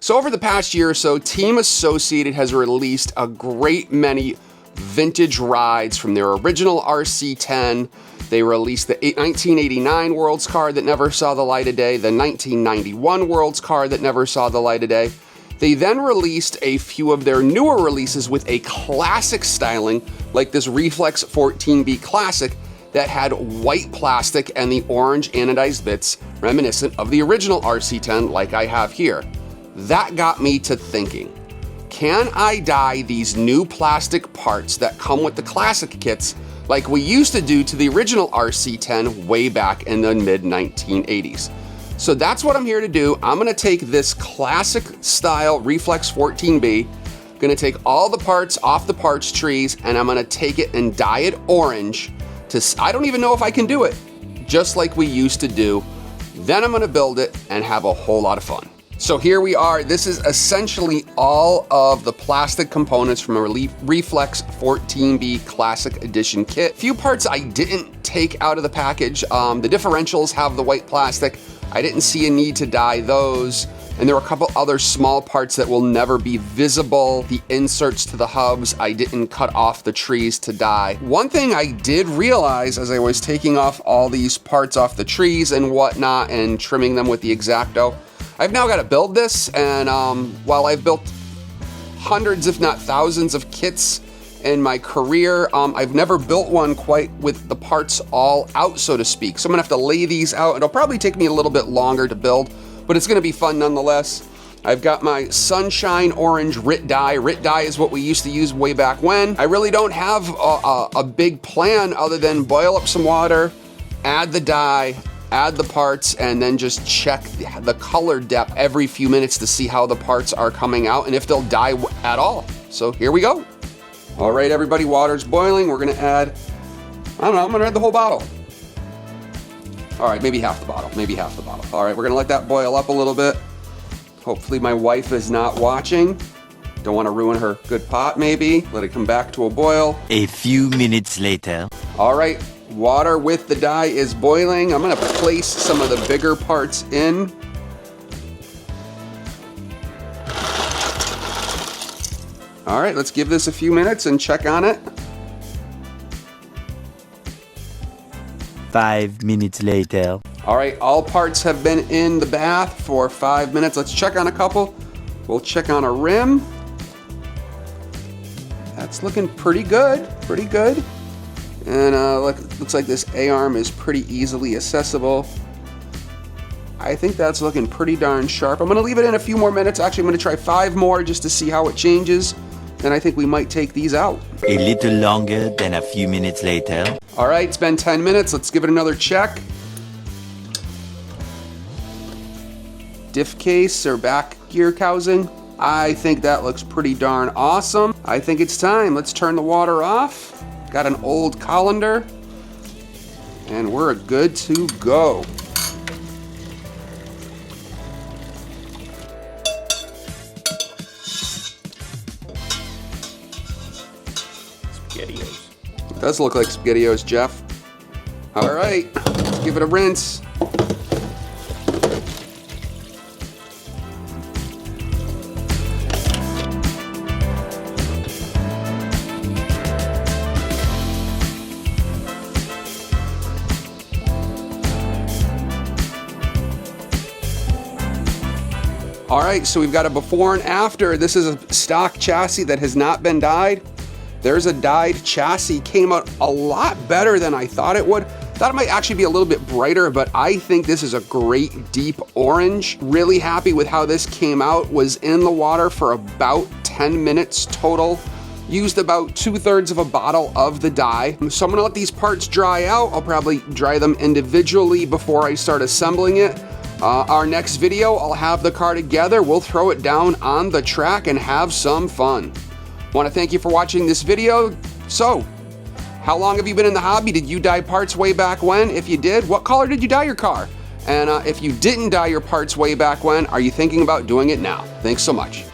So over the past year or so, Team Associated has released a great many vintage rides from their original RC10. They released the 1989 World's Car that never saw the light of day, the 1991 World's Car that never saw the light of day. They then released a few of their newer releases with a classic styling, like this Reflex 14B Classic that had white plastic and the orange anodized bits reminiscent of the original RC10 like I have here. That got me to thinking, can I dye these new plastic parts that come with the classic kits like we used to do to the original RC10 way back in the mid-1980s? So that's what I'm here to do. I'm gonna take this classic style Reflex 14B, gonna take all the parts off the parts trees, and I'm gonna take it and dye it orange I don't even know if I can do it, just like we used to do. Then I'm gonna build it and have a whole lot of fun. So here we are. This is essentially all of the plastic components from a Reflex 14B Classic Edition kit. Few parts I didn't take out of the package. The differentials have the white plastic. I didn't see a need to dye those. And there were a couple other small parts that will never be visible. The inserts to the hubs, I didn't cut off the trees to dye. One thing I did realize as I was taking off all these parts off the trees and whatnot and trimming them with the X-Acto, I've now got to build this, and while I've built hundreds if not thousands of kits in my career, I've never built one quite with the parts all out, so to speak. So I'm gonna have to lay these out. It'll probably take me a little bit longer to build, but it's gonna be fun nonetheless. I've got my Sunshine Orange RIT dye. RIT dye is what we used to use way back when. I really don't have a big plan other than boil up some water, add the dye, add the parts, and then just check the color depth every few minutes to see how the parts are coming out and if they'll dye at all. So here we go. All right, everybody, water's boiling. We're gonna add, I don't know, I'm gonna add the whole bottle. All right, maybe half the bottle, All right, we're gonna let that boil up a little bit. Hopefully my wife is not watching. Don't wanna ruin her good pot, maybe. Let it come back to a boil. A few minutes later. All right, water with the dye is boiling. I'm gonna place some of the bigger parts in. All right, let's give this a few minutes and check on it. 5 minutes later. All right, all parts have been in the bath for 5 minutes. Let's check on a couple. We'll check on a rim. That's looking pretty good, And looks like this A-arm is pretty easily accessible. I think that's looking pretty darn sharp. I'm gonna leave it in a few more minutes. Actually, I'm gonna try 5 more just to see how it changes. Then I think we might take these out. A little longer than a few minutes later. All right, it's been 10 minutes. Let's give it another check. Diff case or back gear housing. I think that looks pretty darn awesome. I think it's time. Let's turn the water off. Got an old colander. And we're good to go. SpaghettiOs. It does look like SpaghettiOs, Jeff. All right, let's give it a rinse. All right, so we've got a before and after. This is a stock chassis that has not been dyed. There's a dyed chassis. Came out a lot better than I thought it would. Thought it might actually be a little bit brighter, but I think this is a great deep orange. Really happy with how this came out. Was in the water for about 10 minutes total. Used about 2/3 of a bottle of the dye. So I'm gonna let these parts dry out. I'll probably dry them individually before I start assembling it. Our next video, I'll have the car together. We'll throw it down on the track and have some fun. Want to thank you for watching this video. So, how long have you been in the hobby? Did you dye parts way back when? If you did, what color did you dye your car? And if you didn't dye your parts way back when, are you thinking about doing it now? Thanks so much.